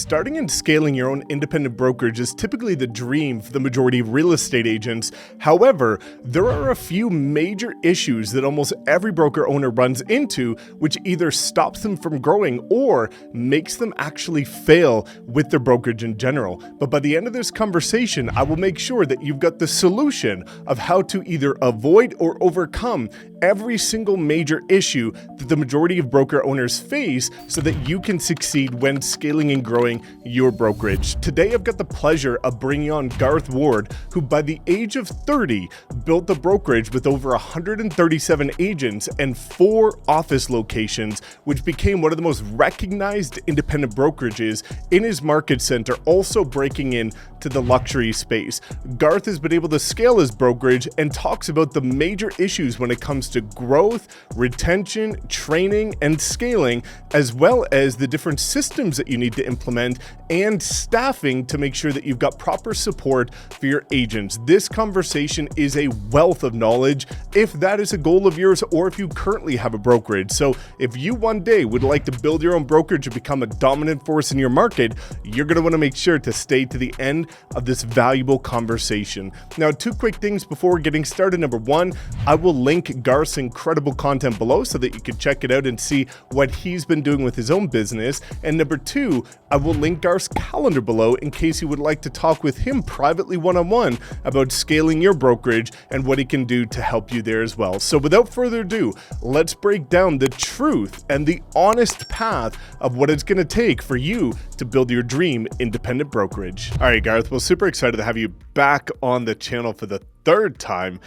Starting and scaling your own independent brokerage is typically the dream for the majority of real estate agents. However, there are a few major issues that almost every broker owner runs into, which either stops them from growing or makes them actually fail with their brokerage in general. But by the end of this conversation, I will make sure that you've got the solution of how to either avoid or overcome every single major issue that the majority of broker owners face so that you can succeed when scaling and growing your brokerage. Today, I've got the pleasure of bringing on Garth Ward, who by the age of 30 built the brokerage with over 137 agents and 4 office locations, which became one of the most recognized independent brokerages in his market center, also breaking in to the luxury space. Garth has been able to scale his brokerage and talks about the major issues when it comes to growth, retention, training, and scaling, as well as the different systems that you need to implement and staffing to make sure that you've got proper support for your agents. This conversation is a wealth of knowledge if that is a goal of yours or if you currently have a brokerage. So if you one day would like to build your own brokerage and become a dominant force in your market, you're going to want to make sure to stay to the end of this valuable conversation. Now, 2 quick things before getting started. Number 1, I will link Garth's incredible content below so that you can check it out and see what he's been doing with his own business. And number 2, I will link Garth's calendar below in case you would like to talk with him privately one-on-one about scaling your brokerage and what he can do to help you there as well. So without further ado, let's break down the truth and the honest path of what it's going to take for you to build your dream independent brokerage. All right, Garth, well, super excited to have you back on the channel for the 3rd time.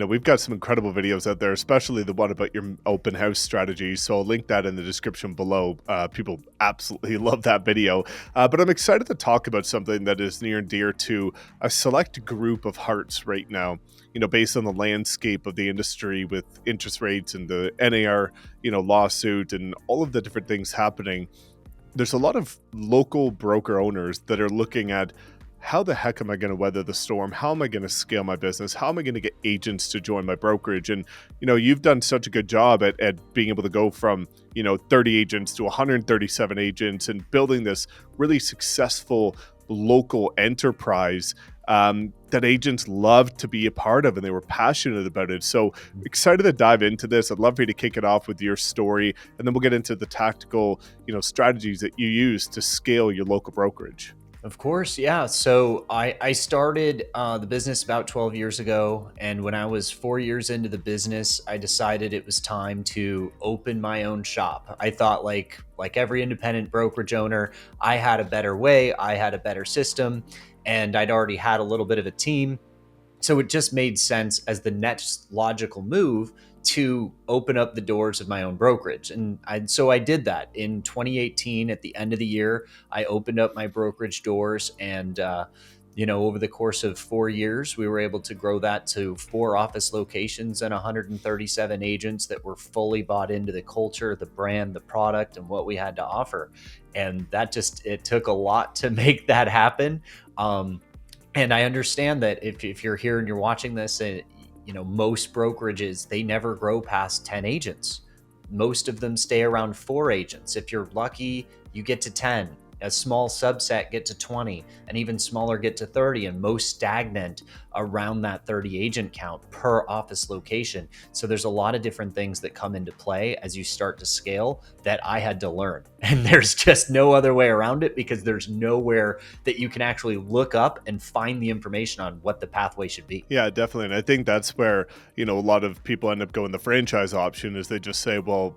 We've got some incredible videos out there, especially the one about your open house strategy. So I'll link that in the description below. People absolutely love that video. But I'm excited to talk about something that is near and dear to a select group of hearts right now, based on the landscape of the industry with interest rates and the NAR, lawsuit and all of the different things happening. There's a lot of local broker owners that are looking at how the heck am I going to weather the storm? How am I going to scale my business? How am I going to get agents to join my brokerage? And, you've done such a good job at being able to go from, 30 agents to 137 agents and building this really successful local enterprise that agents loved to be a part of and they were passionate about it. So excited to dive into this. I'd love for you to kick it off with your story, and then we'll get into the tactical, strategies that you use to scale your local brokerage. Of course, yeah. So I started the business about 12 years ago. And when I was 4 years into the business, I decided it was time to open my own shop. I thought like every independent brokerage owner, I had a better way, I had a better system, and I'd already had a little bit of a team. So it just made sense as the next logical move to open up the doors of my own brokerage. And so I did that in 2018. At the end of the year, I opened up my brokerage doors, and over the course of 4 years, we were able to grow that to 4 office locations and 137 agents that were fully bought into the culture, the brand, the product, and what we had to offer. And it took a lot to make that happen. And I understand that if you're here and you're watching this, most brokerages, they never grow past 10 agents. Most of them stay around 4 agents. If you're lucky, you get to 10. A small subset get to 20, and even smaller get to 30, and most stagnant around that 30 agent count per office location. So there's a lot of different things that come into play as you start to scale that I had to learn. And there's just no other way around it, because there's nowhere that you can actually look up and find the information on what the pathway should be. Yeah, definitely. And I think that's where, a lot of people end up going the franchise option, is they just say, well,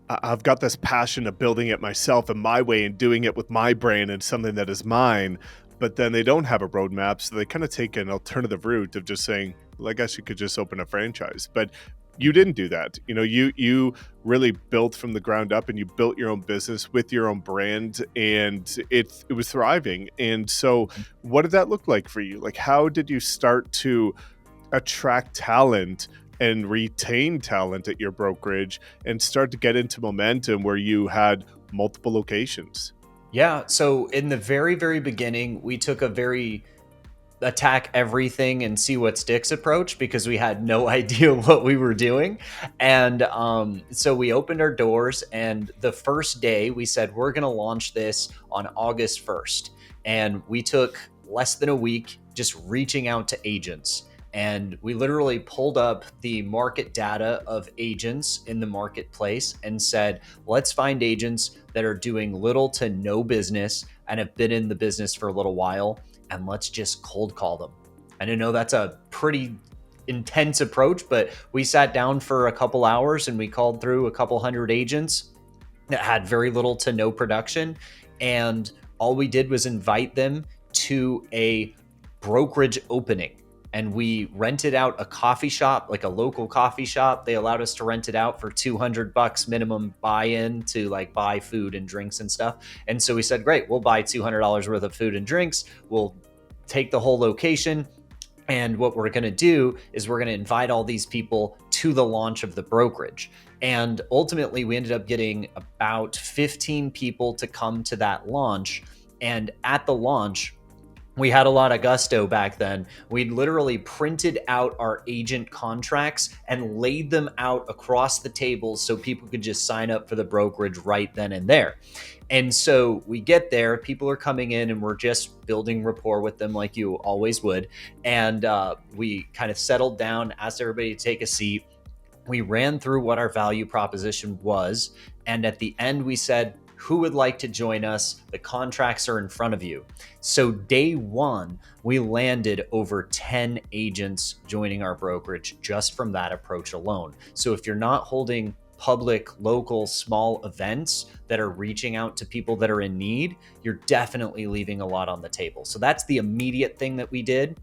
I've got this passion of building it myself and my way and doing it with my brain and something that is mine, but then they don't have a roadmap. So they kind of take an alternative route of just saying, well, I guess you could just open a franchise. But you didn't do that. You really built from the ground up, and you built your own business with your own brand, and it was thriving. And so what did that look like for you? Like, how did you start to attract talent and retain talent at your brokerage and start to get into momentum where you had multiple locations? Yeah. So in the very, very beginning, we took a very attack everything and see what sticks approach because we had no idea what we were doing. And so we opened our doors, and the first day we said, we're going to launch this on August 1st. And we took less than a week just reaching out to agents. And we literally pulled up the market data of agents in the marketplace and said, let's find agents that are doing little to no business and have been in the business for a little while, and let's just cold call them. And I know that's a pretty intense approach, but we sat down for a couple hours and we called through a couple hundred agents that had very little to no production. And all we did was invite them to a brokerage opening. And we rented out a coffee shop, like a local coffee shop. They allowed us to rent it out for $200 minimum buy-in to like buy food and drinks and stuff. And so we said, great, we'll buy $200 worth of food and drinks. We'll take the whole location. And what we're going to do is we're going to invite all these people to the launch of the brokerage. And ultimately, we ended up getting about 15 people to come to that launch. And at the launch, we had a lot of gusto back then. We'd literally printed out our agent contracts and laid them out across the tables so people could just sign up for the brokerage right then and there. And so we get there, people are coming in, and we're just building rapport with them like you always would. And we kind of settled down, asked everybody to take a seat. We ran through what our value proposition was. And at the end, we said, who would like to join us? The contracts are in front of you. So day one, we landed over 10 agents joining our brokerage just from that approach alone. So if you're not holding public, local, small events that are reaching out to people that are in need, you're definitely leaving a lot on the table. So that's the immediate thing that we did.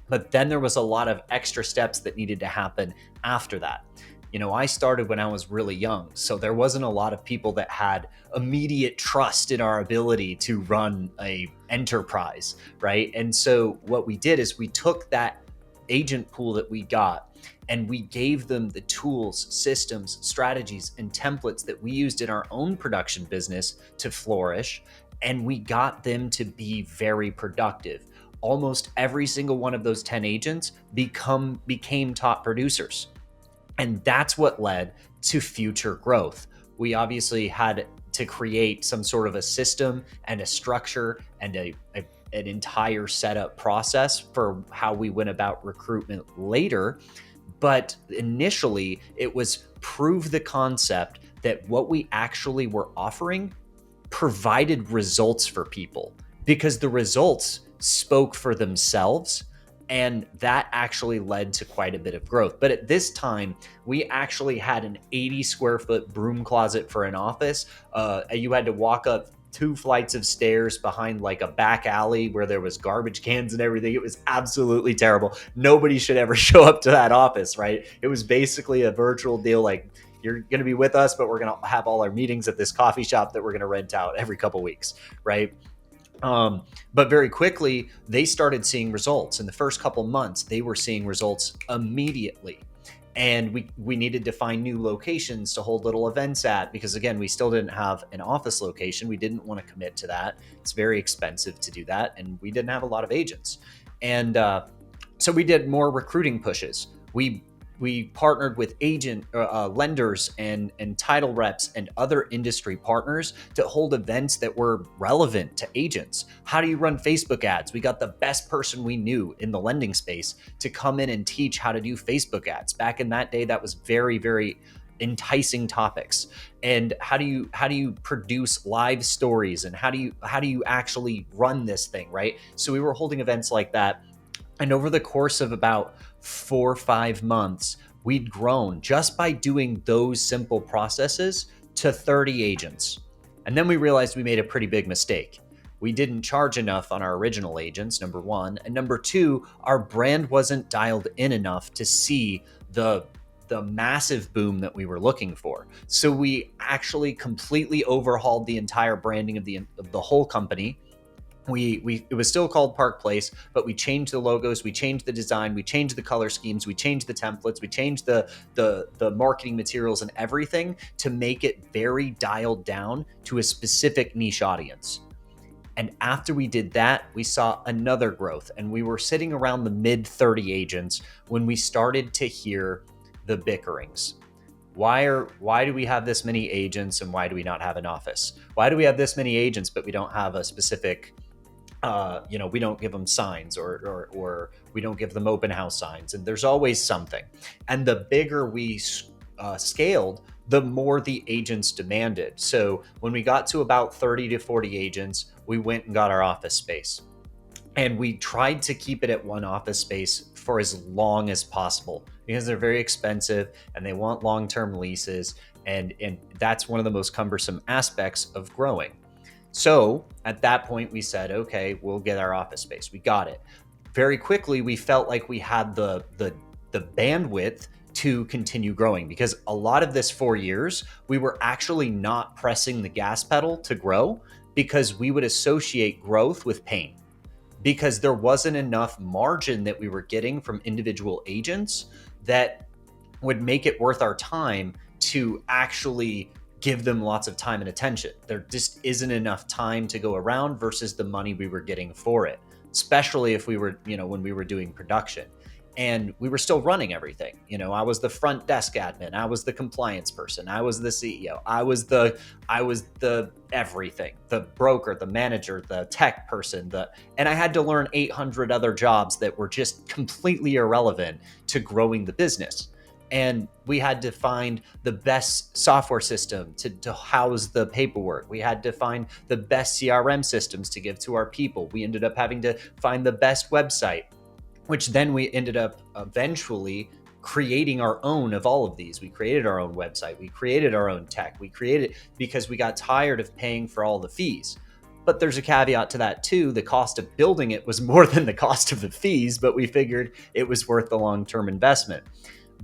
But then there was a lot of extra steps that needed to happen after that. You know, I started when I was really young, so there wasn't a lot of people that had immediate trust in our ability to run a enterprise, right? And so what we did is we took that agent pool that we got and we gave them the tools, systems, strategies, and templates that we used in our own production business to flourish, and we got them to be very productive. Almost every single one of those 10 agents became top producers. And that's what led to future growth. We obviously had to create some sort of a system and a structure and an entire setup process for how we went about recruitment later. But initially, it was prove the concept that what we actually were offering provided results for people, because the results spoke for themselves. And that actually led to quite a bit of growth. But at this time, we actually had an 80 square foot broom closet for an office. You had to walk up 2 flights of stairs behind like a back alley where there was garbage cans and everything. It was absolutely terrible. Nobody should ever show up to that office, right? It was basically a virtual deal. Like, you're going to be with us, but we're going to have all our meetings at this coffee shop that we're going to rent out every couple weeks, right? But very quickly, they started seeing results. In the first couple months, they were seeing results immediately. And we needed to find new locations to hold little events at, because again, we still didn't have an office location. We didn't want to commit to that. It's very expensive to do that. And we didn't have a lot of agents. And so we did more recruiting pushes. We partnered with lenders and title reps and other industry partners to hold events that were relevant to agents. How do you run Facebook ads? We got the best person we knew in the lending space to come in and teach how to do Facebook ads. Back in that day, that was very, very enticing topics. And how do you produce live stories, and how do you actually run this thing, right? So we were holding events like that. And over the course of about 4 or 5 months, we'd grown just by doing those simple processes to 30 agents. And then we realized we made a pretty big mistake. We didn't charge enough on our original agents, number one. And number two, our brand wasn't dialed in enough to see the massive boom that we were looking for. So we actually completely overhauled the entire branding of the whole company. It was still called Park Place, but we changed the logos, we changed the design, we changed the color schemes, we changed the templates, we changed the marketing materials and everything to make it very dialed down to a specific niche audience. And after we did that, we saw another growth, and we were sitting around the mid 30 agents when we started to hear the bickerings. Why do we have this many agents, and why do we not have an office? Why do we have this many agents but we don't have a specific we don't give them signs, or we don't give them open house signs, and there's always something. And the bigger we scaled, the more the agents demanded. So when we got to about 30 to 40 agents, we went and got our office space. And we tried to keep it at one office space for as long as possible because they're very expensive and they want long-term leases. And that's one of the most cumbersome aspects of growing. So at that point, we said, okay, we'll get our office space. We got it. Very quickly, we felt like we had the bandwidth to continue growing, because a lot of this 4 years, we were actually not pressing the gas pedal to grow because we would associate growth with pain, because there wasn't enough margin that we were getting from individual agents that would make it worth our time to actually give them lots of time and attention. There just isn't enough time to go around versus the money we were getting for it, especially if we were, when we were doing production. And we were still running everything. I was the front desk admin. I was the compliance person. I was the CEO. I was the everything, the broker, the manager, the tech person, and I had to learn 800 other jobs that were just completely irrelevant to growing the business. And we had to find the best software system to house the paperwork. We had to find the best CRM systems to give to our people. We ended up having to find the best website, which then we ended up eventually creating our own of all of these. We created our own website. We created our own tech. We created because we got tired of paying for all the fees. But there's a caveat to that too. The cost of building it was more than the cost of the fees, but we figured it was worth the long-term investment.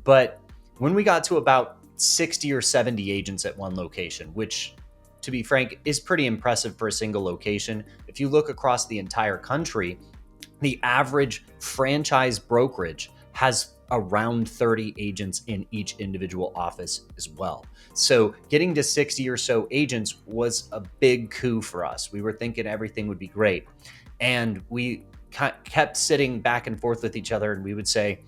But when we got to about 60 or 70 agents at one location, which, to be frank, is pretty impressive for a single location. If you look across the entire country, the average franchise brokerage has around 30 agents in each individual office as well. So getting to 60 or so agents was a big coup for us. We were thinking everything would be great. And we kept sitting back and forth with each other, and we would say,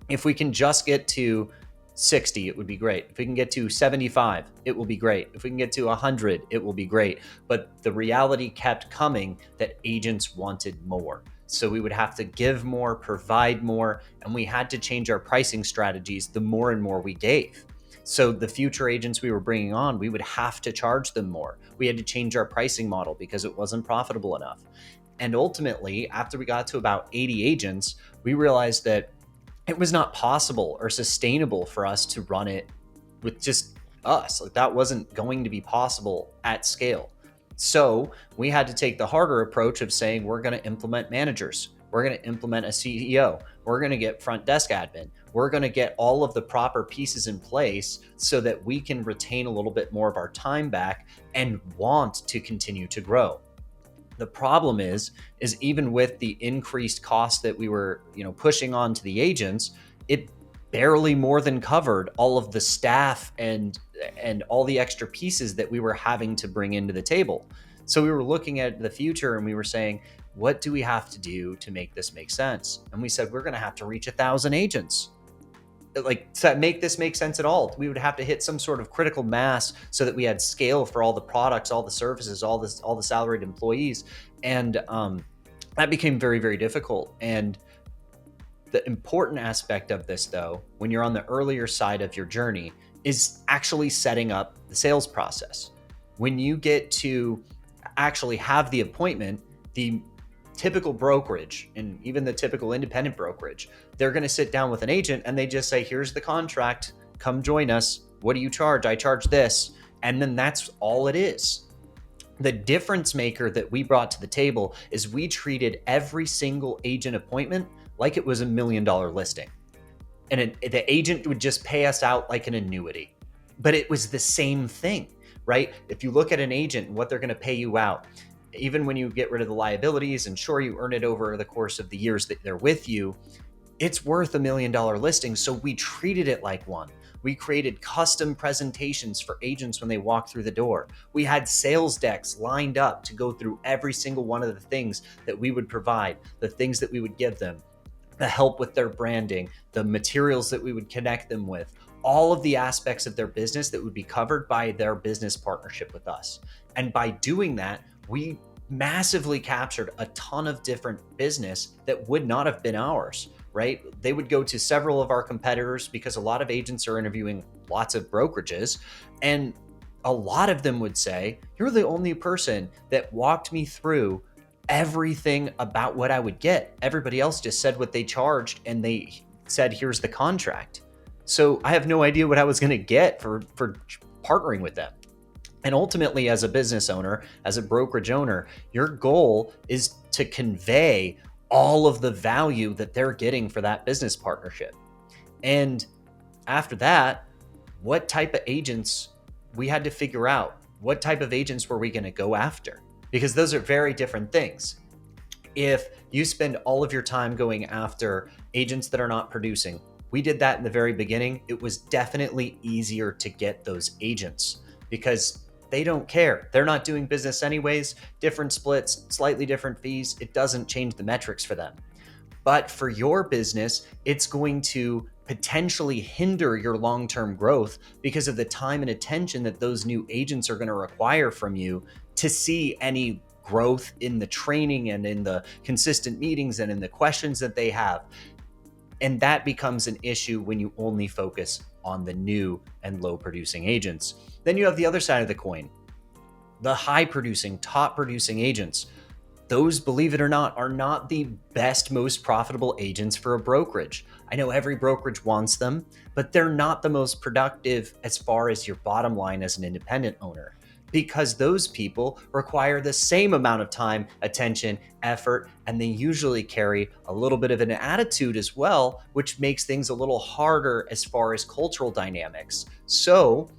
if we can just get to 60, it would be great. If we can get to 75, it will be great. If we can get to 100, it will be great. But the reality kept coming that agents wanted more. So we would have to give more, provide more, and we had to change our pricing strategies the more and more we gave. So the future agents we were bringing on, we would have to charge them more. We had to change our pricing model because it wasn't profitable enough. And ultimately, after we got to about 80 agents, we realized that it was not possible or sustainable for us to run it with just us. Like, that wasn't going to be possible at scale. So we had to take the harder approach of saying, we're going to implement managers. We're going to implement a CEO. We're going to get front desk admin. We're going to get all of the proper pieces in place so that we can retain a little bit more of our time back and want to continue to grow. The problem is even with the increased cost that we were, pushing on to the agents, it barely more than covered all of the staff and all the extra pieces that we were having to bring into the table. So we were looking at the future and we were saying, what do we have to do to make this make sense? And we said, we're going to have to reach 1,000 agents. Like, to make this make sense at all, we would have to hit some sort of critical mass so that we had scale for all the products, all the services, all the salaried employees. And that became very, very difficult. And the important aspect of this, though, when you're on the earlier side of your journey, is actually setting up the sales process. When you get to actually have the appointment, the typical brokerage and even the typical independent brokerage, they're going to sit down with an agent and they just say, here's the contract, come join us. What do you charge? I charge this. And then that's all it is. The difference maker that we brought to the table is we treated every single agent appointment like it was $1 million listing. And the agent would just pay us out like an annuity. But it was the same thing, right? If you look at an agent and what they're going to pay you out, even when you get rid of the liabilities, and sure, you earn it over the course of the years that they're with you, it's worth $1 million listing. So we treated it like one. We created custom presentations for agents when they walk through the door. We had sales decks lined up to go through every single one of the things that we would provide, the things that we would give them, the help with their branding, the materials that we would connect them with, all of the aspects of their business that would be covered by their business partnership with us. And by doing that, we massively captured a ton of different business that would not have been ours, right? They would go to several of our competitors because a lot of agents are interviewing lots of brokerages. And a lot of them would say, "You're the only person that walked me through everything about what I would get. Everybody else just said what they charged and they said, here's the contract." So I have no idea what I was going to get for partnering with them. And ultimately, as a business owner, as a brokerage owner, your goal is to convey all of the value that they're getting for that business partnership. And after that, what type of agents we had to figure out? What type of agents were we going to go after? Because those are very different things. If you spend all of your time going after agents that are not producing, we did that in the very beginning. It was definitely easier to get those agents because they don't care. They're not doing business anyways. Different splits, slightly different fees. It doesn't change the metrics for them. But for your business, it's going to potentially hinder your long-term growth because of the time and attention that those new agents are going to require from you to see any growth in the training and in the consistent meetings and in the questions that they have. And that becomes an issue when you only focus on the new and low producing agents. Then you have the other side of the coin, the high producing, top producing agents. Those, believe it or not, are not the best, most profitable agents for a brokerage. I know every brokerage wants them, but they're not the most productive as far as your bottom line as an independent owner, because those people require the same amount of time, attention, effort, and they usually carry a little bit of an attitude as well, which makes things a little harder as far as cultural dynamics. So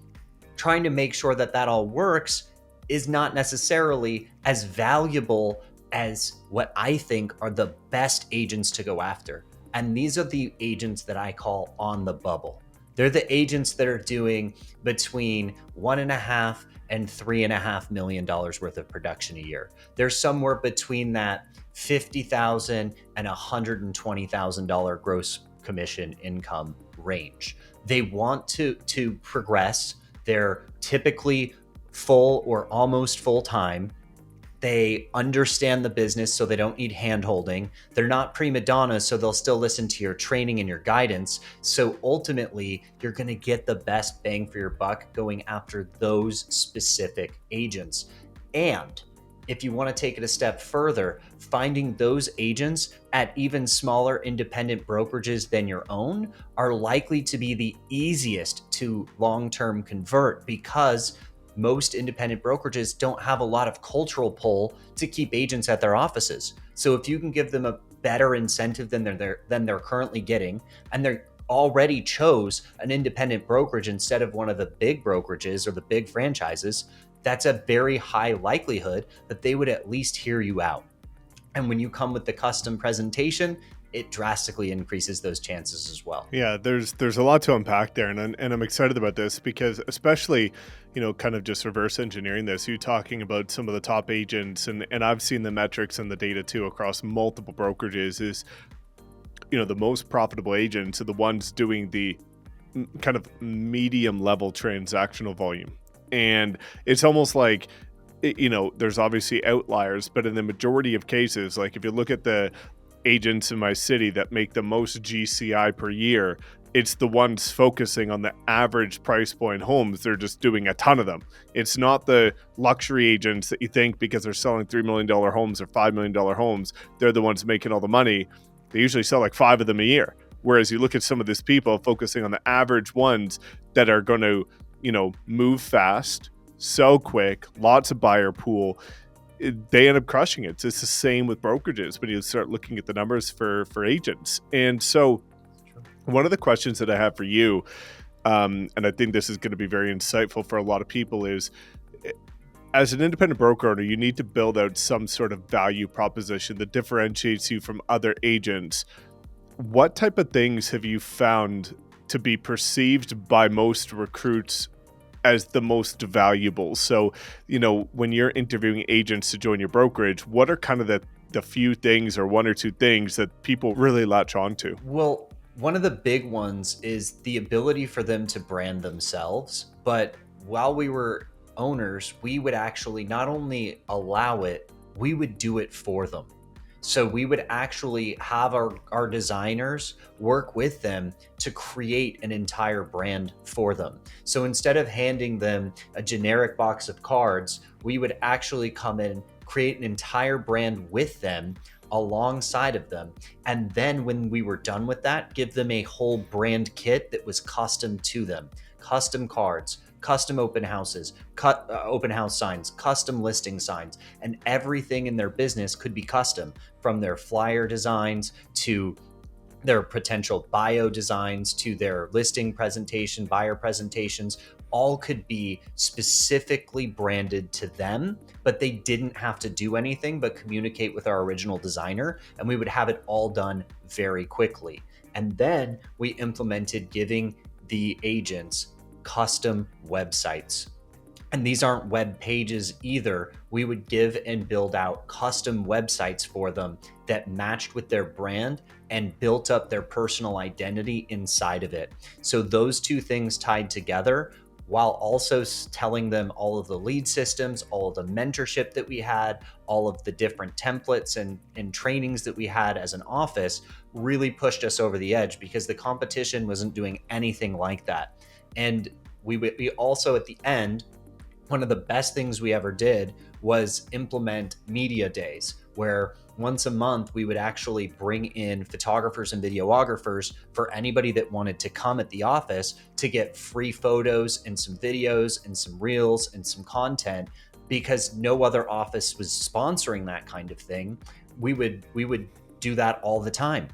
trying to make sure that that all works is not necessarily as valuable as what I think are the best agents to go after. And these are the agents that I call on the bubble. They're the agents that are doing between $1.5 and $3.5 million worth of production a year. They're somewhere between that $50,000 and $120,000 gross commission income range. They want to progress. They're typically full or almost full time. They understand the business, so they don't need hand-holding. They're not prima donnas, so they'll still listen to your training and your guidance. So ultimately, you're going to get the best bang for your buck going after those specific agents. And if you want to take it a step further, finding those agents at even smaller independent brokerages than your own are likely to be the easiest to long-term convert, because most independent brokerages don't have a lot of cultural pull to keep agents at their offices. So if you can give them a better incentive than they're currently getting, and they already chose an independent brokerage instead of one of the big brokerages or the big franchises, that's a very high likelihood that they would at least hear you out. And when you come with the custom presentation, it drastically increases those chances as well. Yeah, there's a lot to unpack there, and I'm excited about this because, especially, kind of just reverse engineering this, you talking about some of the top agents, and I've seen the metrics and the data too across multiple brokerages, is, the most profitable agents are the ones doing the kind of medium level transactional volume. And it's almost like, there's obviously outliers, but in the majority of cases, like if you look at the agents in my city that make the most GCI per year, it's the ones focusing on the average price point homes. They're just doing a ton of them. It's not the luxury agents that you think, because they're selling $3 million homes or $5 million homes, they're the ones making all the money. They usually sell like 5 of them a year. Whereas you look at some of these people focusing on the average ones that are going to, move fast, sell quick, lots of buyer pool, they end up crushing it. It's the same with brokerages when you start looking at the numbers for agents. And so one of the questions that I have for you, and I think this is going to be very insightful for a lot of people, is, as an independent broker owner, you need to build out some sort of value proposition that differentiates you from other agents. What type of things have you found to be perceived by most recruits as the most valuable. So, when you're interviewing agents to join your brokerage, what are kind of the few things or one or two things that people really latch onto? Well, one of the big ones is the ability for them to brand themselves. But while we were owners, we would actually not only allow it, we would do it for them. So we would actually have our designers work with them to create an entire brand for them. So instead of handing them a generic box of cards, we would actually come in, create an entire brand with them, alongside of them. And then when we were done with that, give them a whole brand kit that was custom to them, custom cards, custom open houses, open house signs, custom listing signs, and everything in their business could be custom, from their flyer designs to their potential bio designs to their listing presentation, buyer presentations, all could be specifically branded to them, but they didn't have to do anything but communicate with our original designer, and we would have it all done very quickly. And then we implemented giving the agents custom websites. And these aren't web pages either. We would give and build out custom websites for them that matched with their brand and built up their personal identity inside of it. So those two things tied together, while also telling them all of the lead systems, all of the mentorship that we had, all of the different templates and trainings that we had as an office, really pushed us over the edge because the competition wasn't doing anything like that. And we also, at the end, one of the best things we ever did was implement media days, where once a month we would actually bring in photographers and videographers for anybody that wanted to come at the office to get free photos and some videos and some reels and some content, because no other office was sponsoring that kind of thing. We would do that all the time.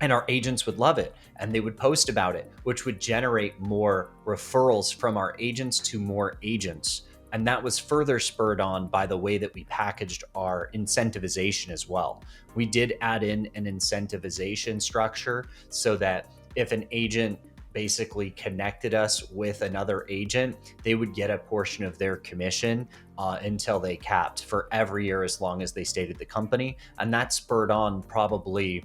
And our agents would love it, and they would post about it, which would generate more referrals from our agents to more agents. And that was further spurred on by the way that we packaged our incentivization as well. We did add in an incentivization structure so that if an agent basically connected us with another agent, they would get a portion of their commission until they capped for every year as long as they stayed at the company. And that spurred on probably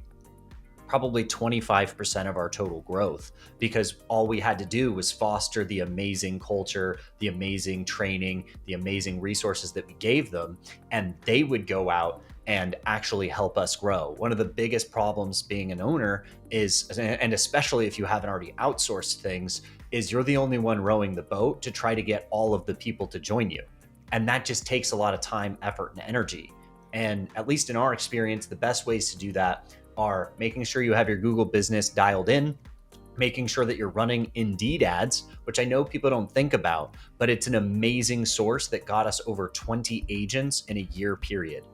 25% of our total growth, because all we had to do was foster the amazing culture, the amazing training, the amazing resources that we gave them, and they would go out and actually help us grow. One of the biggest problems being an owner is, and especially if you haven't already outsourced things, is you're the only one rowing the boat to try to get all of the people to join you. And that just takes a lot of time, effort, and energy. And at least in our experience, the best ways to do that are making sure you have your Google business dialed in, making sure that you're running Indeed ads, which I know people don't think about, but it's an amazing source that got us over 20 agents in a year period.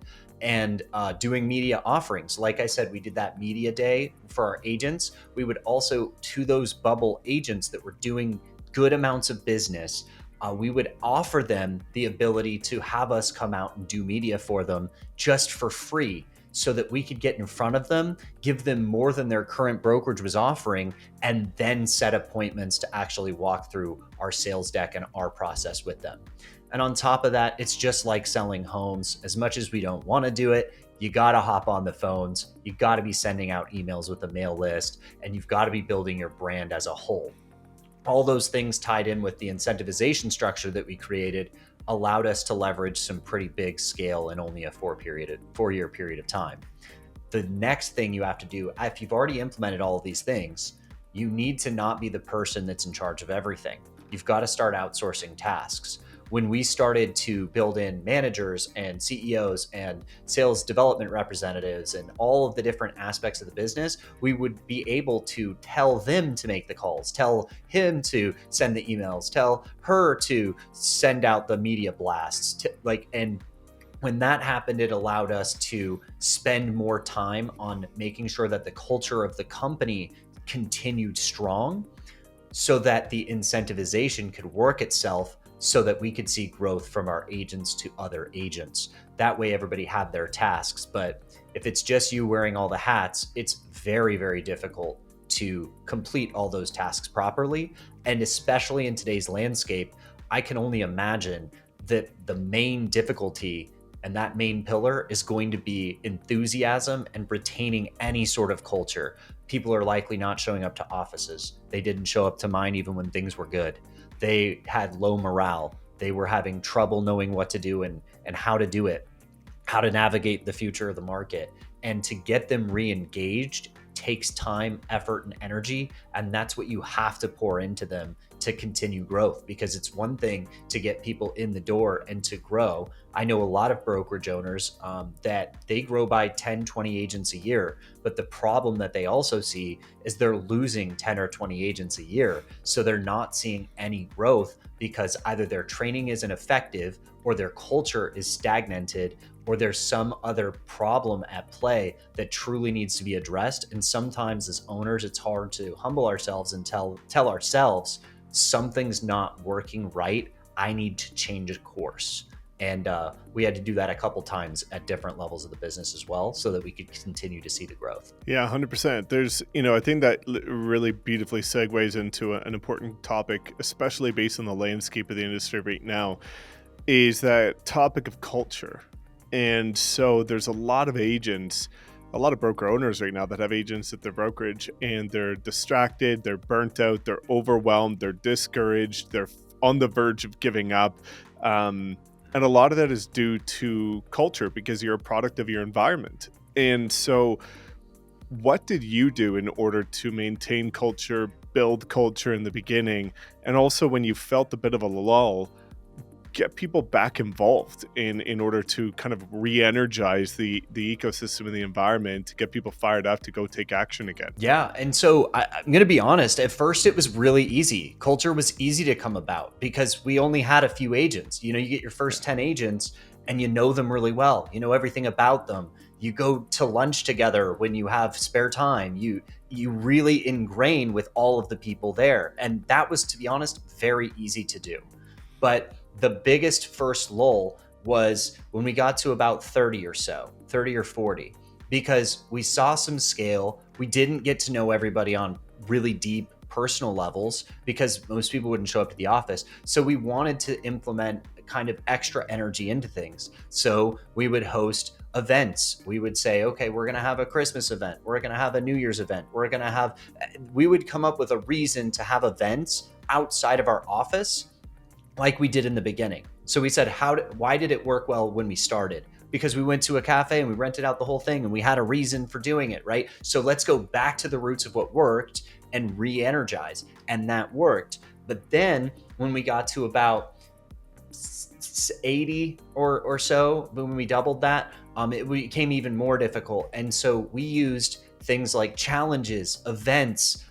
And doing media offerings. Like I said, we did that media day for our agents. We would also, to those bubble agents that were doing good amounts of business, we would offer them the ability to have us come out and do media for them just for free, so that we could get in front of them, give them more than their current brokerage was offering, and then set appointments to actually walk through our sales deck and our process with them. And on top of that, it's just like selling homes. As much as we don't want to do it, you got to hop on the phones, you got to be sending out emails with a mail list, and you've got to be building your brand as a whole. All those things tied in with the incentivization structure that we created allowed us to leverage some pretty big scale in only a 4-year period of time. The next thing you have to do, if you've already implemented all of these things, you need to not be the person that's in charge of everything. You've got to start outsourcing tasks. When we started to build in managers and CEOs and sales development representatives and all of the different aspects of the business, we would be able to tell them to make the calls, tell him to send the emails, tell her to send out the media blasts. And when that happened, it allowed us to spend more time on making sure that the culture of the company continued strong, so that the incentivization could work itself, so that we could see growth from our agents to other agents. That way everybody had their tasks. But if it's just you wearing all the hats, it's very, very difficult to complete all those tasks properly. And especially in today's landscape, I can only imagine that the main difficulty and that main pillar is going to be enthusiasm and retaining any sort of culture. People are likely not showing up to offices. They didn't show up to mine even when things were good. They had low morale. They were having trouble knowing what to do and how to do it, how to navigate the future of the market. And to get them re-engaged takes time, effort, and energy. And that's what you have to pour into them to continue growth, because it's one thing to get people in the door and to grow. I know a lot of brokerage owners that they grow by 10, 20 agents a year, but the problem that they also see is they're losing 10 or 20 agents a year. So they're not seeing any growth because either their training isn't effective or their culture is stagnated, or there's some other problem at play that truly needs to be addressed. And sometimes as owners, it's hard to humble ourselves and tell ourselves something's not working right. I need to change a course. And we had to do that a couple times at different levels of the business as well, so that we could continue to see the growth. Yeah, 100%. There's, I think that really beautifully segues into an important topic, especially based on the landscape of the industry right now, is that topic of culture. And so there's a lot of agents, a lot of broker owners right now that have agents at their brokerage, and they're distracted, they're burnt out, they're overwhelmed, they're discouraged, they're on the verge of giving up. And a lot of that is due to culture, because you're a product of your environment. And so what did you do in order to maintain culture, build culture in the beginning, and also when you felt a bit of a lull, get people back involved in order to kind of re-energize the ecosystem and the environment, to get people fired up to go take action again? Yeah. And so I'm going to be honest, at first it was really easy. Culture was easy to come about because we only had a few agents. You get your first 10 agents and you know them really well. You know everything about them. You go to lunch together when you have spare time. You really ingrain with all of the people there. And that was, to be honest, very easy to do. But the biggest first lull was when we got to about 30 or 40, because we saw some scale. We didn't get to know everybody on really deep personal levels because most people wouldn't show up to the office. So we wanted to implement kind of extra energy into things. So we would host events. We would say, okay, we're going to have a Christmas event. We're going to have a New Year's event. We would come up with a reason to have events outside of our office, like we did in the beginning. So we said, why did it work well when we started? Because we went to a cafe and we rented out the whole thing and we had a reason for doing it, right? So let's go back to the roots of what worked and re-energize. And that worked. But then when we got to about 80 or so, when we doubled that, it became even more difficult. And so we used things like challenges, events,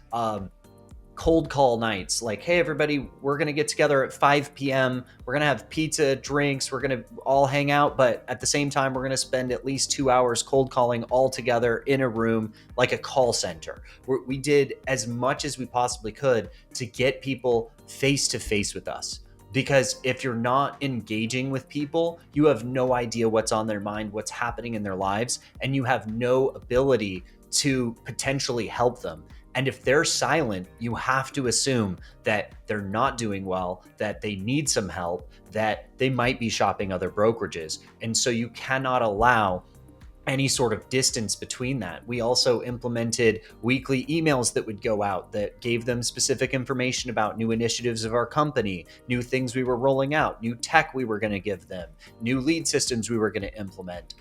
cold call nights, like, hey, everybody, we're going to get together at 5 p.m. We're going to have pizza, drinks. We're going to all hang out. But at the same time, we're going to spend at least 2 hours cold calling all together in a room, like a call center. We did as much as we possibly could to get people face to face with us. Because if you're not engaging with people, you have no idea what's on their mind, what's happening in their lives, and you have no ability to potentially help them. And if they're silent, you have to assume that they're not doing well, that they need some help, that they might be shopping other brokerages. And so you cannot allow any sort of distance between that. We also implemented weekly emails that would go out that gave them specific information about new initiatives of our company, new things we were rolling out, new tech we were going to give them, new lead systems we were going to implement.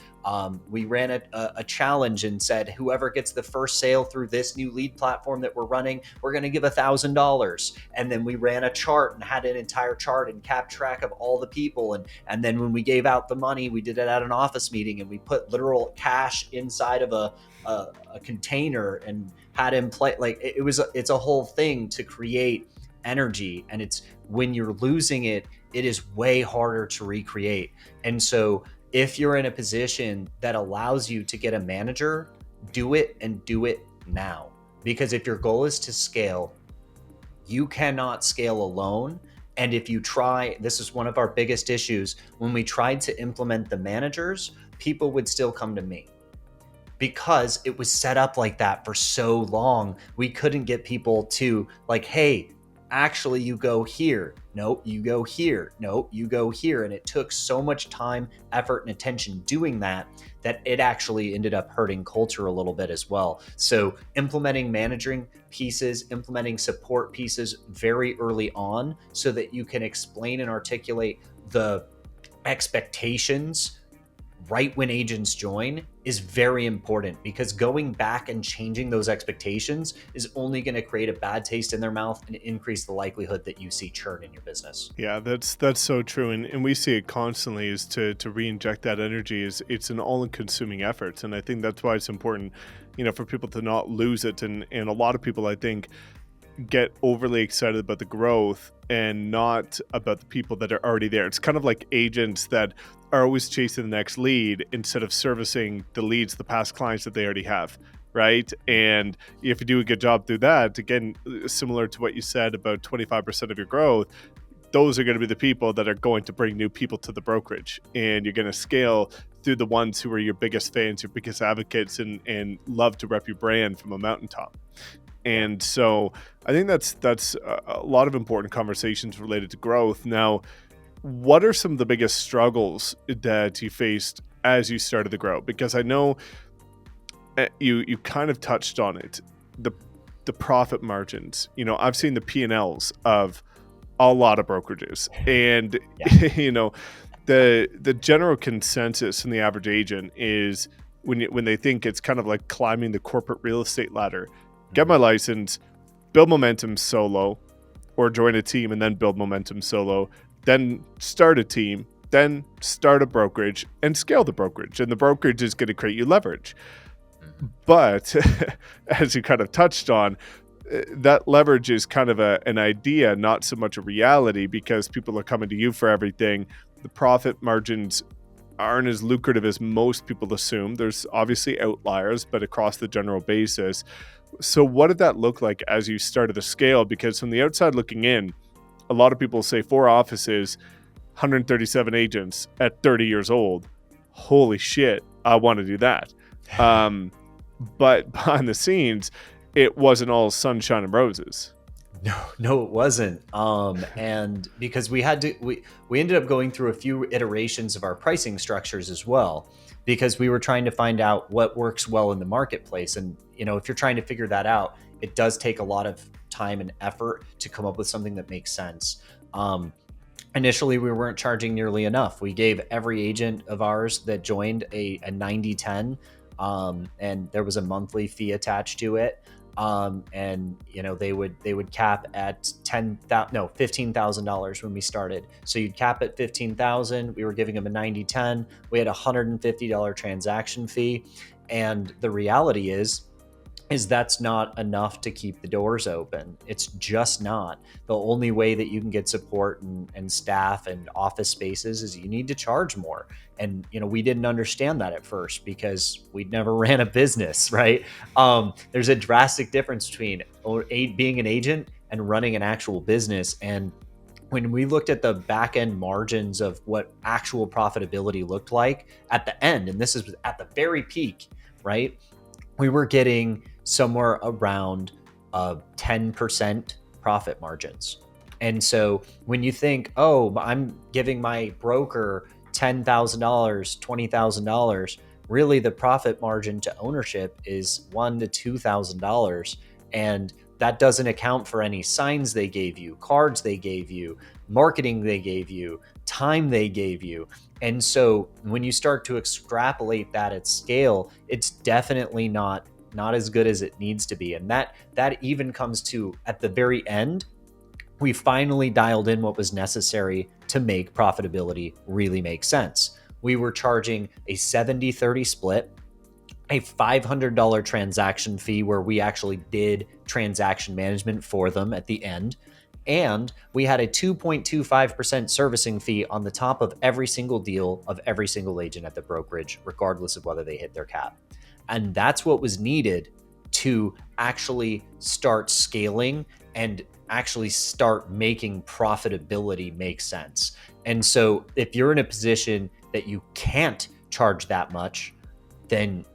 We ran a challenge and said, whoever gets the first sale through this new lead platform that we're running, we're going to give $1,000. And then we ran a chart and had an entire chart and kept track of all the people. And then when we gave out the money, we did it at an office meeting and we put literal cash inside of a container and had him play. Like it's a whole thing to create energy. And it's when you're losing it, it is way harder to recreate. And so if you're in a position that allows you to get a manager, do it and do it now. Because if your goal is to scale, you cannot scale alone. And if you try, this is one of our biggest issues. When we tried to implement the managers, people would still come to me because it was set up like that for so long. We couldn't get people to like, hey, actually you go here. Nope, you go here. Nope, you go here. And it took so much time, effort, and attention doing that it actually ended up hurting culture a little bit as well. So implementing managing pieces, implementing support pieces very early on so that you can explain and articulate the expectations right when agents join is very important, because going back and changing those expectations is only going to create a bad taste in their mouth and increase the likelihood that you see churn in your business. Yeah, that's so true, and we see it constantly. Is to re-inject that energy. It's an all-consuming effort, and I think that's why it's important, for people to not lose it. And a lot of people, I think, get overly excited about the growth and not about the people that are already there. It's kind of like agents that are always chasing the next lead instead of servicing the leads, the past clients that they already have, right? And if you do a good job through that, again, similar to what you said about 25% of your growth, those are going to be the people that are going to bring new people to the brokerage, and you're going to scale through the ones who are your biggest fans, your biggest advocates, and love to rep your brand from a mountaintop. And so I think that's a lot of important conversations related to growth. Now, what are some of the biggest struggles that you faced as you started to grow? Because I know you kind of touched on it, the profit margins. I've seen the P&Ls of a lot of brokerages, and the general consensus from the average agent is when they think it's kind of like climbing the corporate real estate ladder. Get my license, build momentum solo, or join a team and then build momentum solo, then start a team, then start a brokerage and scale the brokerage. And the brokerage is going to create you leverage. But as you kind of touched on, that leverage is kind of an idea, not so much a reality, because people are coming to you for everything. The profit margins aren't as lucrative as most people assume. There's obviously outliers, but across the general basis. So what did that look like as you started to scale? Because from the outside looking in, a lot of people say 4 offices, 137 agents at 30 years old. Holy shit, I want to do that. But behind the scenes, it wasn't all sunshine and roses. No, it wasn't. And because we ended up going through a few iterations of our pricing structures as well, because we were trying to find out what works well in the marketplace. And, if you're trying to figure that out, it does take a lot of time and effort to come up with something that makes sense. Initially, we weren't charging nearly enough. We gave every agent of ours that joined a 90/10, and there was a monthly fee attached to it. And they would cap at $15,000 when we started. So you'd cap at $15,000. We were giving them a 90/10. We had a $150 transaction fee, and the reality is that's not enough to keep the doors open. It's just not. The only way that you can get support and staff and office spaces is you need to charge more. And, we didn't understand that at first because we'd never ran a business, right? There's a drastic difference between being an agent and running an actual business. And when we looked at the back end margins of what actual profitability looked like at the end, and this is at the very peak, right? We were getting somewhere around 10% profit margins. And so when you think, oh, I'm giving my broker $10,000, $20,000, really the profit margin to ownership is $1,000 to $2,000. And that doesn't account for any signs they gave you, cards they gave you, marketing they gave you, time they gave you. And so when you start to extrapolate that at scale, it's definitely not as good as it needs to be. And that even comes to, at the very end, we finally dialed in what was necessary to make profitability really make sense. We were charging a 70-30 split, a $500 transaction fee where we actually did transaction management for them at the end. And we had a 2.25% servicing fee on the top of every single deal of every single agent at the brokerage, regardless of whether they hit their cap. And that's what was needed to actually start scaling and actually start making profitability make sense. And so if you're in a position that you can't charge that much, then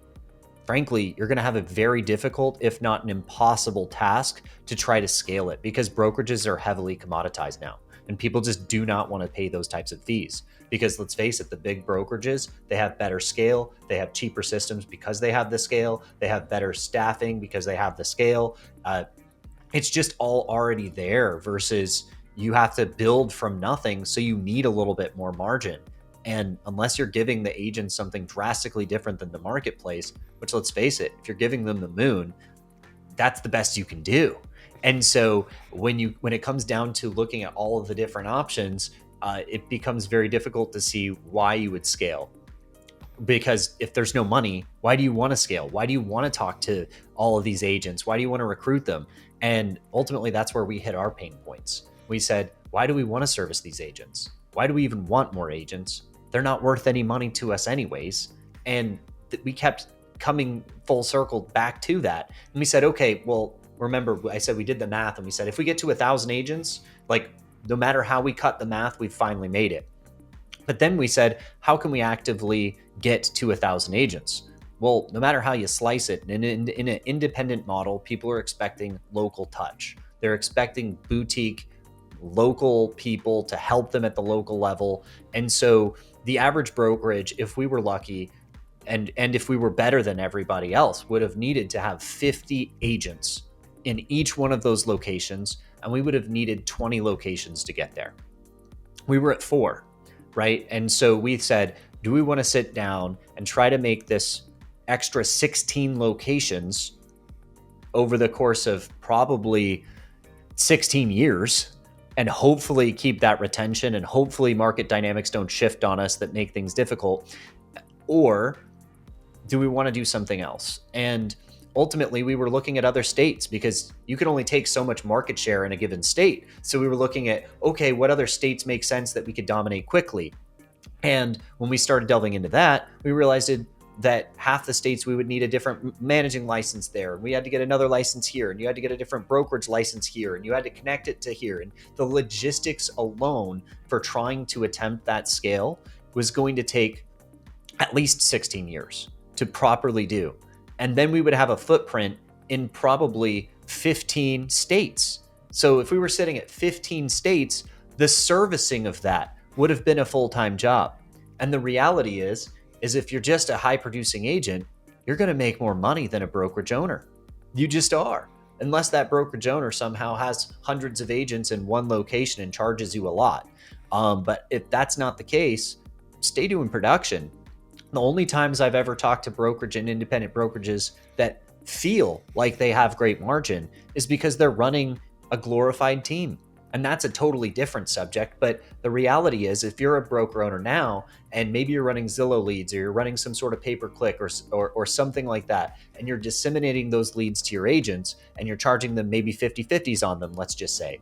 frankly, you're going to have a very difficult, if not an impossible task to try to scale it, because brokerages are heavily commoditized now and people just do not want to pay those types of fees. Because let's face it, the big brokerages, they have better scale, they have cheaper systems because they have the scale, they have better staffing because they have the scale. It's just all already there versus you have to build from nothing. So you need a little bit more margin. And unless you're giving the agents something drastically different than the marketplace, which let's face it, if you're giving them the moon, that's the best you can do. And so when it comes down to looking at all of the different options, it becomes very difficult to see why you would scale. Because if there's no money, why do you want to scale? Why do you want to talk to all of these agents? Why do you want to recruit them? And ultimately, that's where we hit our pain points. We said, why do we want to service these agents? Why do we even want more agents? They're not worth any money to us anyways. And we kept coming full circle back to that. And we said, okay, well, remember, I said we did the math and we said, if we get to 1,000 agents, like no matter how we cut the math, we've finally made it. But then we said, how can we actively get to 1,000 agents? Well, no matter how you slice it, in an independent model, people are expecting local touch. They're expecting boutique, local people to help them at the local level. And so the average brokerage, if we were lucky, and if we were better than everybody else, would have needed to have 50 agents in each one of those locations, and we would have needed 20 locations to get there. We were at 4, right? And so we said, do we want to sit down and try to make this extra 16 locations over the course of probably 16 years and hopefully keep that retention and hopefully market dynamics don't shift on us that make things difficult? Or do we want to do something else? And ultimately, we were looking at other states because you can only take so much market share in a given state. So we were looking at, okay, what other states make sense that we could dominate quickly? And when we started delving into that, we realized that half the states we would need a different managing license there. And we had to get another license here, and you had to get a different brokerage license here, and you had to connect it to here. And the logistics alone for trying to attempt that scale was going to take at least 16 years to properly do. And then we would have a footprint in probably 15 states. So if we were sitting at 15 states, the servicing of that would have been a full-time job. And the reality is if you're just a high producing agent, you're going to make more money than a brokerage owner. You just are. Unless that brokerage owner somehow has hundreds of agents in one location and charges you a lot. But if that's not the case, stay doing production. The only times I've ever talked to brokerage and independent brokerages that feel like they have great margin is because they're running a glorified team. And that's a totally different subject. But the reality is, if you're a broker owner now, and maybe you're running Zillow leads, or you're running some sort of pay-per-click or something like that, and you're disseminating those leads to your agents, and you're charging them maybe 50/50s on them, let's just say,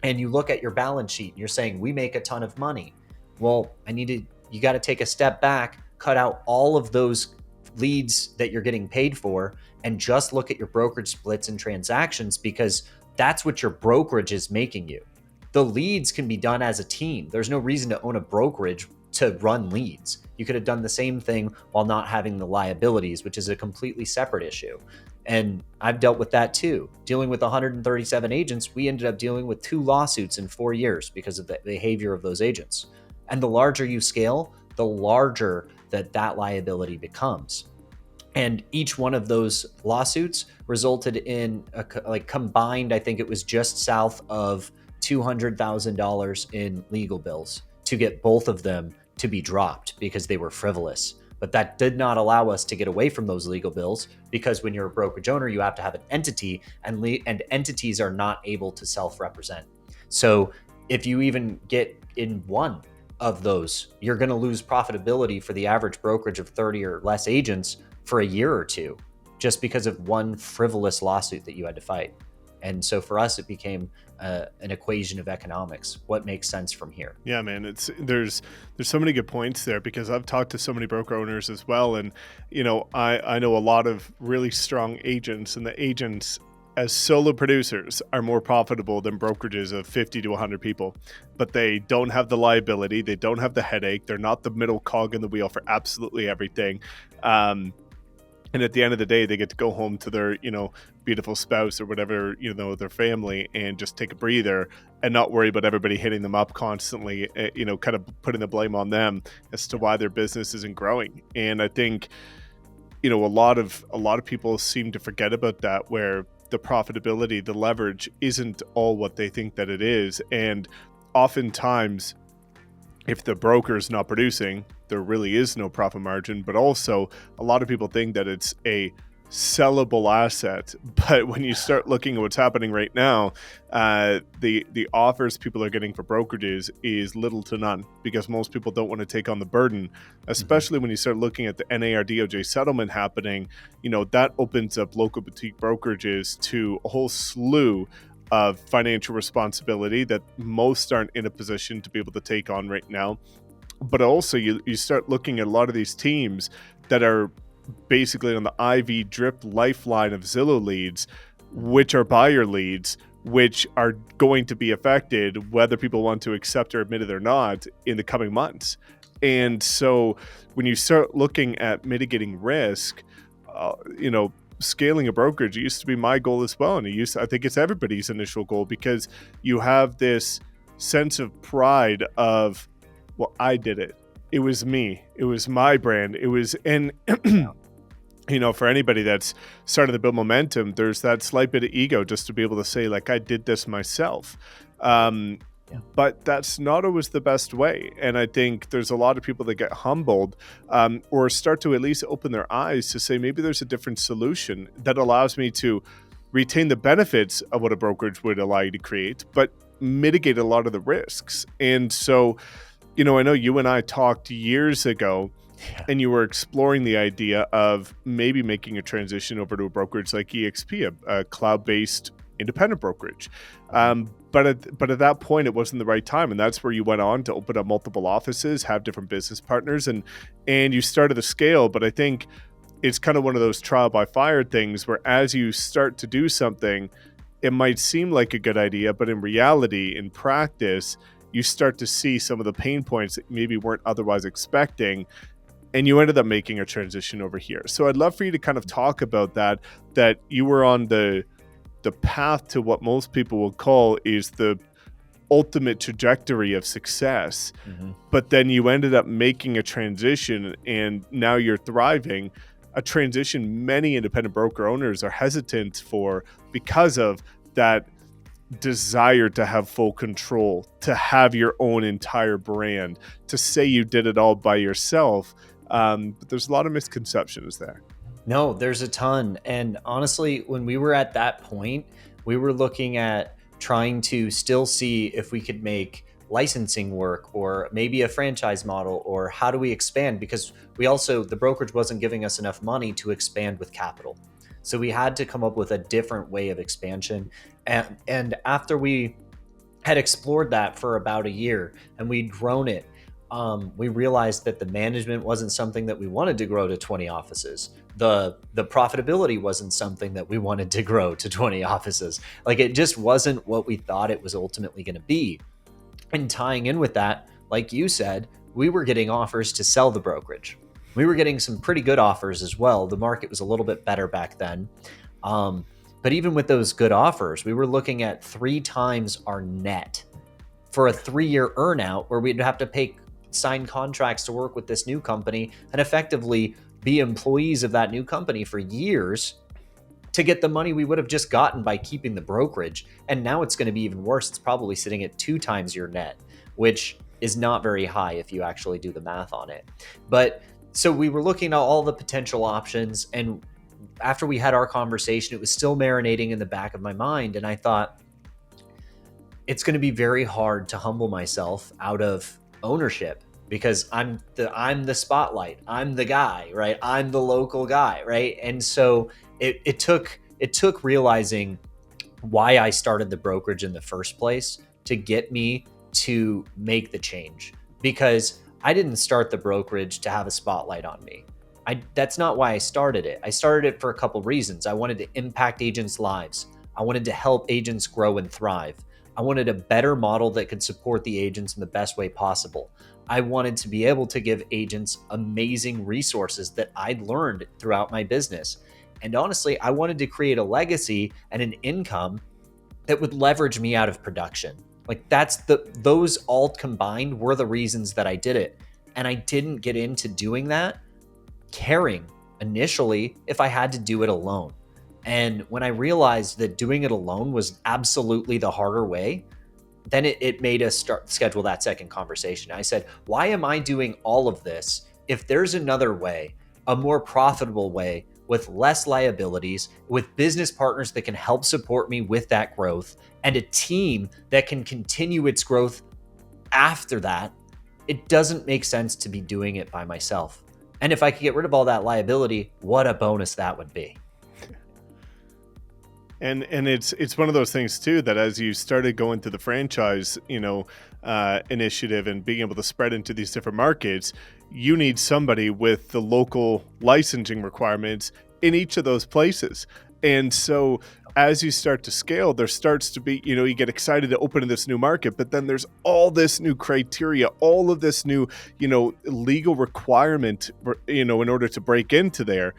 and you look at your balance sheet and you're saying, we make a ton of money. Well, you got to take a step back, cut out all of those leads that you're getting paid for, and just look at your brokerage splits and transactions, because that's what your brokerage is making you. The leads can be done as a team. There's no reason to own a brokerage to run leads. You could have done the same thing while not having the liabilities, which is a completely separate issue. And I've dealt with that too. Dealing with 137 agents, we ended up dealing with 2 lawsuits in 4 years because of the behavior of those agents. And the larger you scale, the larger that liability becomes. And each one of those lawsuits resulted in combined, I think it was just south of $200,000 in legal bills to get both of them to be dropped because they were frivolous. But that did not allow us to get away from those legal bills, because when you're a brokerage owner, you have to have an entity, and entities are not able to self-represent. So if you even get in one of those, you're going to lose profitability for the average brokerage of 30 or less agents for a year or two, just because of one frivolous lawsuit that you had to fight. And so for us, it became an equation of economics. What makes sense from here? Yeah, man, there's so many good points there, because I've talked to so many broker owners as well. And, I know a lot of really strong agents, and the agents as solo producers are more profitable than brokerages of 50 to 100 people, but they don't have the liability. They don't have the headache. They're not the middle cog in the wheel for absolutely everything. And at the end of the day, they get to go home to their, beautiful spouse or whatever, their family, and just take a breather and not worry about everybody hitting them up constantly, kind of putting the blame on them as to why their business isn't growing. And I think, a lot of people seem to forget about that, where the profitability, the leverage isn't all what they think that it is. And oftentimes, if the broker is not producing, there really is no profit margin. But also, a lot of people think that it's a sellable asset. But when you start looking at what's happening right now, the offers people are getting for brokerages is little to none, because most people don't want to take on the burden, especially when you start looking at the NAR DOJ settlement happening. That opens up local boutique brokerages to a whole slew of financial responsibility that most aren't in a position to be able to take on right now. But also, you start looking at a lot of these teams that are basically on the IV drip lifeline of Zillow leads, which are buyer leads, which are going to be affected whether people want to accept or admit it or not in the coming months. And so when you start looking at mitigating risk, scaling a brokerage used to be my goal as well. And I think it's everybody's initial goal, because you have this sense of pride of, well, I did it. It was me. It was my brand. It was, and for anybody that's starting to build momentum, there's that slight bit of ego just to be able to say, like, I did this myself. But that's not always the best way. And I think there's a lot of people that get humbled, or start to at least open their eyes to say, maybe there's a different solution that allows me to retain the benefits of what a brokerage would allow you to create, but mitigate a lot of the risks. And so, I know you and I talked years ago, and you were exploring the idea of maybe making a transition over to a brokerage like EXP, a cloud-based independent brokerage. But at that point, it wasn't the right time. And that's where you went on to open up multiple offices, have different business partners, and you started to scale. But I think it's kind of one of those trial by fire things, where as you start to do something, it might seem like a good idea, but in reality, in practice, you start to see some of the pain points that maybe weren't otherwise expecting. And you ended up making a transition over here. So I'd love for you to kind of talk about that you were on the path to what most people will call is the ultimate trajectory of success. But then you ended up making a transition, and now you're thriving. A transition many independent broker owners are hesitant for, because of that desire to have full control, to have your own entire brand, to say you did it all by yourself. But there's a lot of misconceptions there. No, there's a ton. And honestly, when we were at that point, we were looking at trying to still see if we could make licensing work, or maybe a franchise model, or how do we expand? Because the brokerage wasn't giving us enough money to expand with capital. So we had to come up with a different way of expansion. And after we had explored that for about a year and we'd grown it, we realized that the management wasn't something that we wanted to grow to 20 offices. The profitability wasn't something that we wanted to grow to 20 offices. Like, it just wasn't what we thought it was ultimately going to be. And tying in with that, like you said, we were getting offers to sell the brokerage. We were getting some pretty good offers as well. The market was a little bit better back then. But even with those good offers, we were looking at 3 times our net for a 3-year earnout, where we'd have to sign contracts to work with this new company and effectively be employees of that new company for years to get the money we would have just gotten by keeping the brokerage. And now it's going to be even worse. It's probably sitting at 2 times your net, which is not very high if you actually do the math on it. But so we were looking at all the potential options, and after we had our conversation, it was still marinating in the back of my mind. And I thought, it's going to be very hard to humble myself out of ownership, because I'm the spotlight. I'm the guy, right? I'm the local guy, right? And so it took realizing why I started the brokerage in the first place to get me to make the change, because I didn't start the brokerage to have a spotlight on me. That's not why I started it. I started it for a couple reasons. I wanted to impact agents' lives. I wanted to help agents grow and thrive. I wanted a better model that could support the agents in the best way possible. I wanted to be able to give agents amazing resources that I'd learned throughout my business. And honestly, I wanted to create a legacy and an income that would leverage me out of production. Like those all combined were the reasons that I did it. And I didn't get into doing that caring initially if I had to do it alone. And when I realized that doing it alone was absolutely the harder way, then it made us schedule that second conversation. I said, why am I doing all of this if there's another way, a more profitable way with less liabilities, with business partners that can help support me with that growth, and a team that can continue its growth after that? It doesn't make sense to be doing it by myself. And if I could get rid of all that liability, what a bonus that would be. And it's one of those things too that as you started going through the franchise, initiative and being able to spread into these different markets, you need somebody with the local licensing requirements in each of those places. And so as you start to scale, there starts to be, you get excited to open in this new market, but then there's all this new criteria, all of this new, legal requirement, in order to break into there.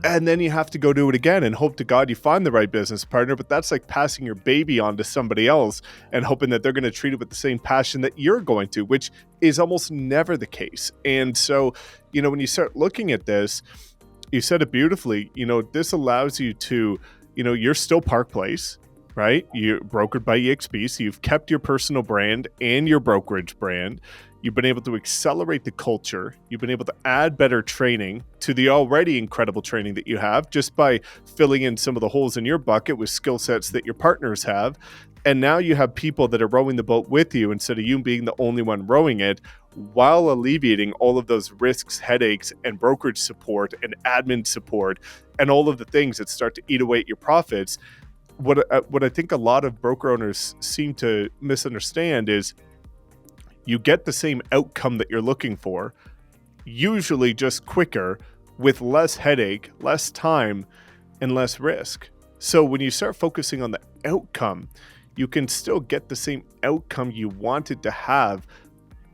And then you have to go do it again and hope to God you find the right business partner. But that's like passing your baby on to somebody else and hoping that they're going to treat it with the same passion that you're going to, which is almost never the case. And so, when you start looking at this, you said it beautifully, this allows you to, you're still Park Place, right? You're brokered by EXP. So you've kept your personal brand and your brokerage brand. You've been able to accelerate the culture. You've been able to add better training to the already incredible training that you have just by filling in some of the holes in your bucket with skill sets that your partners have. And now you have people that are rowing the boat with you instead of you being the only one rowing it, while alleviating all of those risks, headaches, and brokerage support and admin support and all of the things that start to eat away at your profits. What I think a lot of broker owners seem to misunderstand is you get the same outcome that you're looking for, usually just quicker, with less headache, less time, and less risk. So when you start focusing on the outcome, you can still get the same outcome you wanted to have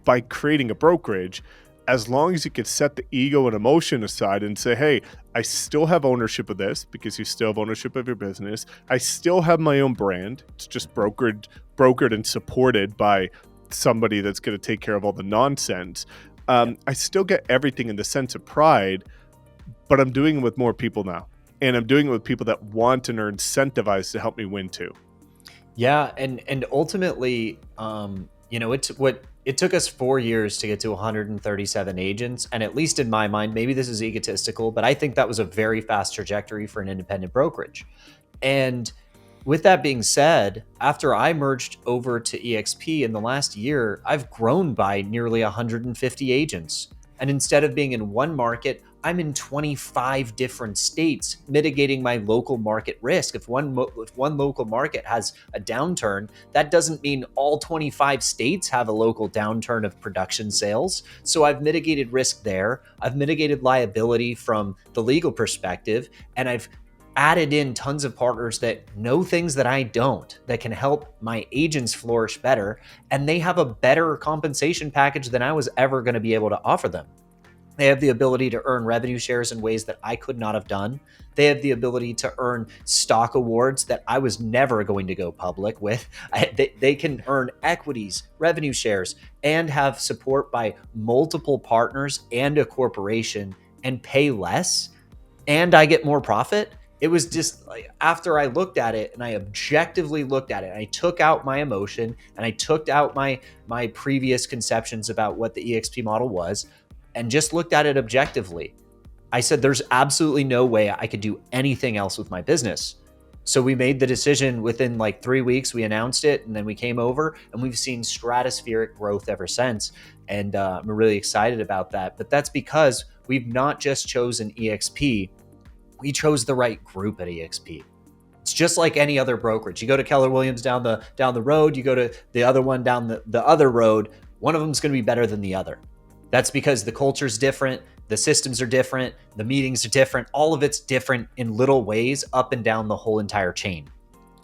by creating a brokerage, as long as you can set the ego and emotion aside and say, hey, I still have ownership of this, because you still have ownership of your business. I still have my own brand. It's just brokered and supported by somebody that's going to take care of all the nonsense. I still get everything in the sense of pride, but I'm doing it with more people now. And I'm doing it with people that want and are incentivized to help me win too. Yeah. And ultimately, it took us 4 years to get to 137 agents. And at least in my mind, maybe this is egotistical, but I think that was a very fast trajectory for an independent brokerage. And with that being said, after I merged over to EXP in the last year, I've grown by nearly 150 agents. And instead of being in one market, I'm in 25 different states, mitigating my local market risk. If one local market has a downturn, that doesn't mean all 25 states have a local downturn of production sales. So I've mitigated risk there. I've mitigated liability from the legal perspective, and I've added in tons of partners that know things that I don't, that can help my agents flourish better. And they have a better compensation package than I was ever going to be able to offer them. They have the ability to earn revenue shares in ways that I could not have done. They have the ability to earn stock awards that I was never going to go public with. They can earn equities, revenue shares, and have support by multiple partners and a corporation and pay less. And I get more profit. It was just like, after I looked at it and I objectively looked at it, and I took out my emotion and I took out my previous conceptions about what the EXP model was, and just looked at it objectively, I said, there's absolutely no way I could do anything else with my business. So we made the decision within like 3 weeks. We announced it, and then we came over, and we've seen stratospheric growth ever since. And I'm really excited about that. But that's because we've not just chosen EXP. We chose the right group at EXP. It's just like any other brokerage. You go to Keller Williams down the road, you go to the other one down the other road, one of them is going to be better than the other. That's because the culture's different, the systems are different, the meetings are different, all of it's different in little ways up and down the whole entire chain.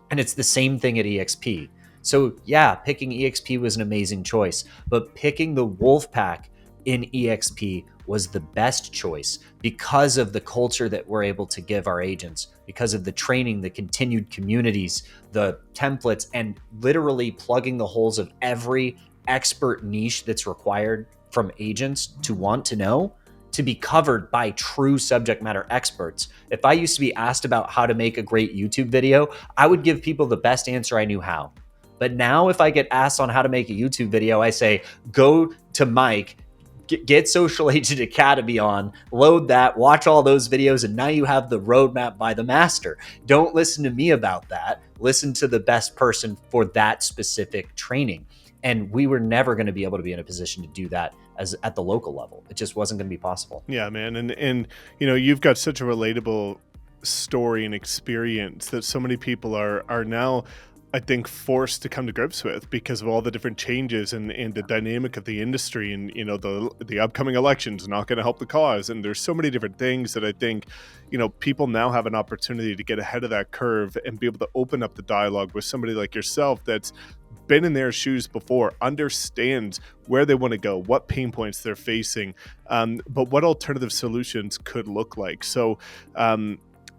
And it's the same thing at EXP. So yeah, picking EXP was an amazing choice, but picking the wolf pack in EXP was the best choice because of the culture that we're able to give our agents, because of the training, the continued communities, the templates, and literally plugging the holes of every expert niche that's required from agents to want to know, to be covered by true subject matter experts. If I used to be asked about how to make a great YouTube video, I would give people the best answer I knew how. But now if I get asked on how to make a YouTube video, I say, go to Mike, get Social Agent Academy on, load that, watch all those videos, and now you have the roadmap by the master. Don't listen to me about that. Listen to the best person for that specific training. And we were never going to be able to be in a position to do that as at the local level. It just wasn't going to be possible. Yeah, man. And you know, you've got such a relatable story and experience that so many people are now, I think, forced to come to grips with because of all the different changes and the dynamic of the industry, and you know, the upcoming elections not going to help the cause, and there's so many different things that I think, you know, people now have an opportunity to get ahead of that curve and be able to open up the dialogue with somebody like yourself that's been in their shoes before, understands where they want to go, what pain points they're facing, but what alternative solutions could look like. So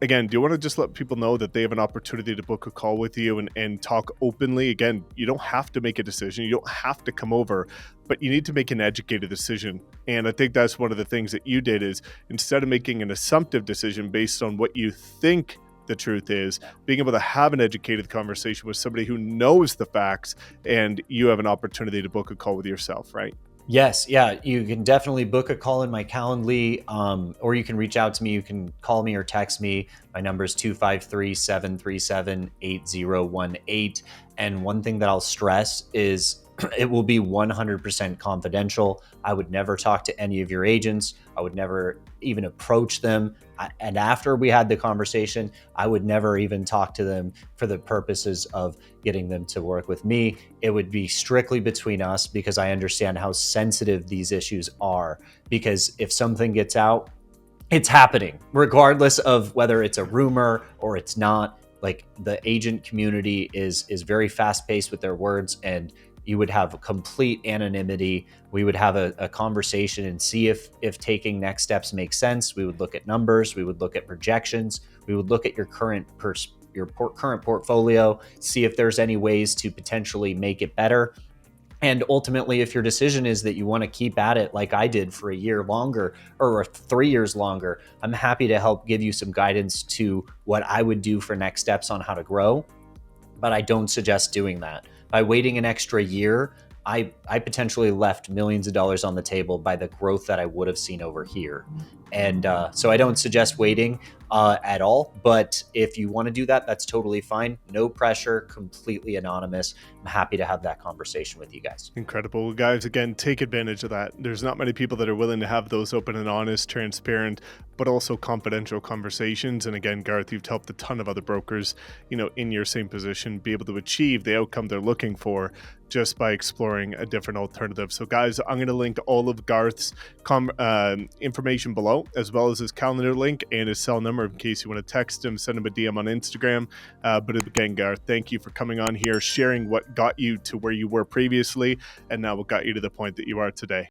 again, do you want to just let people know that they have an opportunity to book a call with you and talk openly? Again, you don't have to make a decision. You don't have to come over, but you need to make an educated decision. And I think that's one of the things that you did, is instead of making an assumptive decision based on what you think the truth is, being able to have an educated conversation with somebody who knows the facts, and you have an opportunity to book a call with yourself, right? Yes, yeah, you can definitely book a call in my Calendly, or you can reach out to me. You can call me or text me. My number is 253-737-8018. And one thing that I'll stress is it will be 100% confidential. I would never talk to any of your agents. I would never even approach them. And after we had the conversation, I would never even talk to them for the purposes of getting them to work with me. It would be strictly between us, because I understand how sensitive these issues are. Because if something gets out, it's happening, regardless of whether it's a rumor or it's not. Like, the agent community is very fast paced with their words, and you would have complete anonymity. We would have a conversation and see if taking next steps makes sense. We would look at numbers. We would look at projections. We would look at your current portfolio, see if there's any ways to potentially make it better. And ultimately, if your decision is that you want to keep at it like I did for a year longer or 3 years longer, I'm happy to help give you some guidance to what I would do for next steps on how to grow. But I don't suggest doing that. By waiting an extra year, I potentially left millions of dollars on the table by the growth that I would have seen over here. And so I don't suggest waiting at all. But if you want to do that, that's totally fine. No pressure, completely anonymous. I'm happy to have that conversation with you guys. Incredible. Well, guys, again, take advantage of that. There's not many people that are willing to have those open and honest, transparent, but also confidential conversations. And again, Garth, you've helped a ton of other brokers, you know, in your same position, be able to achieve the outcome they're looking for just by exploring a different alternative. So guys, I'm going to link all of Garth's information below, as well as his calendar link and his cell number in case you want to text him, send him a DM on Instagram. But again, Garth, thank you for coming on here, sharing what got you to where you were previously, and now what got you to the point that you are today.